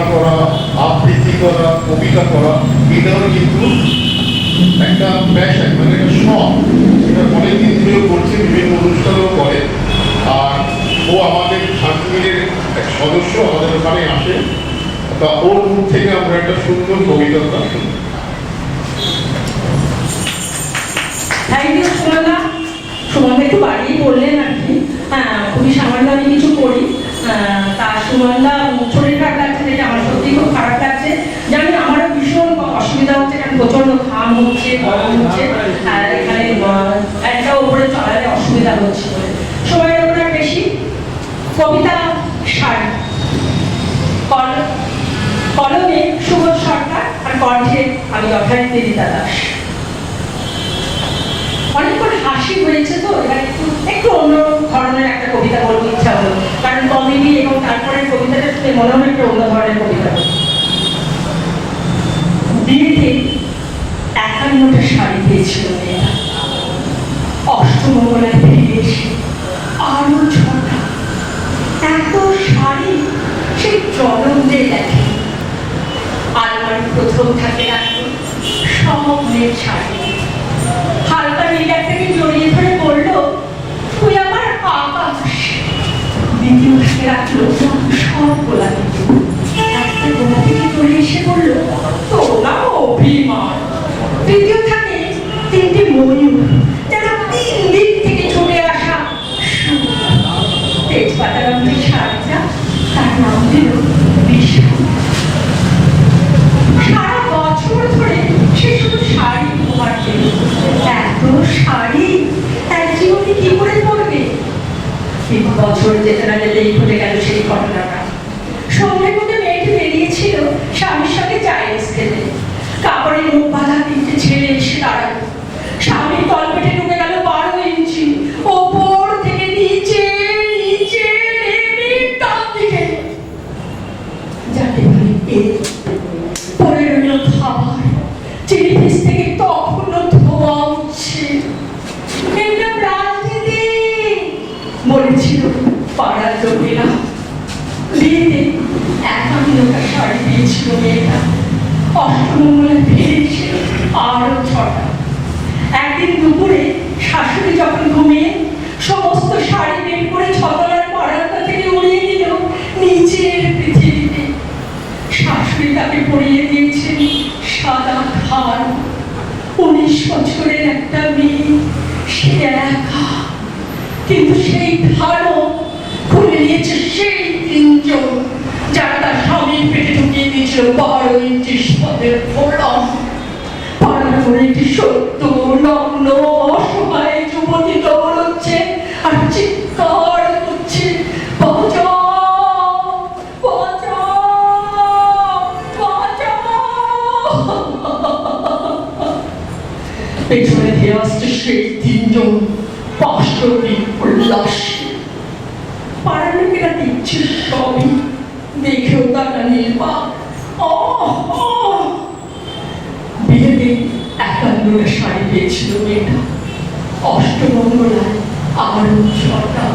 রচনা করা, আবৃত্তি করা, কবিতা করা, এটাও কিন্তু একটা প্যাশন, মানে একটা শখ। সেটা অনেকদিন ধরেও করছে, বিভিন্ন অনুষ্ঠানও করে। আর ও আমাদের শান্তিমিলের এক সদস্য, আমাদের ওখানে আসে। তা ওর মুখ থেকে আমরা একটা সুন্দর কবিতা শুনি। Thank you সুমনদা। সুমনদা একটু বাড়িয়ে বললেন আর কি। হ্যাঁ, খুবই সামান্য আমি কিছু করি। তা সুমনদা শরীর খারাপ লাগছে দেখে আমার সত্যিই খুব খারাপ লাগছে। জানি আমারও ভীষণ অসুবিধা হচ্ছে, কারণ প্রচন্ড ঘাম হচ্ছে, গরম হচ্ছে, আর এখানে একটা উপরে চলালে অসুবিধা হচ্ছে বলে সময়ের ওপর বেশি। কবিতা শাড়ি, কলমে সুবোধ সরকার, আর কণ্ঠে আমি যথারীতি রীতা দাস। অনেকক্ষণ হাসি হয়েছে, তো এবার একটু অন্য ধরনের একটা কবিতা বলতে ইচ্ছা হলো, কারণ কমেডি এবং তারপরে কবিতাটা শুনে মনে হলো একটা অন্য ধরনের কবিতা। বিয়েতে 51টা শাড়ি পেয়েছিল মেয়েরা, অষ্টমঙ্গলায় ফিরে এসে আরো 6টা। এত শাড়ি সেই জনম দিয়ে দেখে। আলমারি প্রথম থাকে রাখতো সব মেয়ের শাড়ি। হালকা মেয়েটার থেকে জড়িয়ে ধরে বললো, তুই আমার আকাশ। দ্বিতীয় থেকে রাখলো সব গোলাপি। একটা গোলাপিকে চলে এসে বললো, তোরা অভিমান। তৃতীয় থাকে 3টে ময়ূর, যারা 3 দিক থেকে ছুটে আসা। তেজপাতা রঙের শাড়িটা তার নাম দিল বিশাল। সারা বছর ধরে সে শুধু শাড়ি উপহার পেল। এত শাড়ি এক জীবনে কি করে পড়বে? 3 বছর যেতে না যেতেই ঘটে গেল সেই ঘটনাটা। সন্ধ্যের মধ্যে মেয়েটি বেরিয়েছিল স্বামীর সঙ্গে চাইনিজ খেতে। কাপড়ে মুখ বাঁধা 3টে ছেলে এসে দাঁড়ালো। স্বামীর তলপেটে ঢুকে গেল 12 ইঞ্চি। ওপর থেকে নিচে নিচে নেমে ডান দিকে যাতে পড়ে রইল খাবার। চিনি পিস থেকে তখনও ধোয়া উঠছে। এটা রাজনীতি বলেছিল পাড়ার লোকেরা। বিয়েতে 51টা শাড়ি পেয়েছিল মেয়েটা, অষ্টমঙ্গলায় ফিরে এসে আরো 6টা। একদিন দুপুরে শাশুড়ি যখন ঘুমিয়ে সমস্ত শাড়ি বের করে 6তলার বারান্দা থেকে উড়িয়ে দিল নিচের পৃথিবীতে। শাশুড়ি তাকে পরিয়ে দিয়েছেন সাদা খান। 19 বছরের একটা মেয়ে, সে একা। কিন্তু সেই খানও খুলে নিয়েছে সেই 3 জন যারা তার স্বামীর পেটে ঢুকিয়ে দিয়েছিল 12 ইঞ্চি স্পদের ফোড়া। পাড়ার করে একটি সত্য নগ্ন অসহায় যুবতী দৌড়চ্ছে আর চিৎকার করছে, বাঁচাও বাঁচাও বাঁচাও। পেছনে ধীরে আসছে সেই 3 জন পাশবিক উল্লাসী। পাড়ার লোকেরা দেখছে সবই, দেখেও তারা নির্বাক। বিয়েতে 51টা শাড়ি পেয়েছিল মেয়েটা, অষ্টমঙ্গলায় আরো 6টা।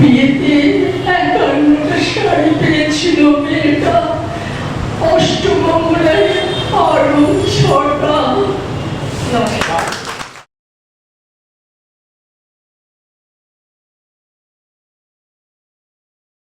বিয়েতে 51টা শাড়ি পেয়ে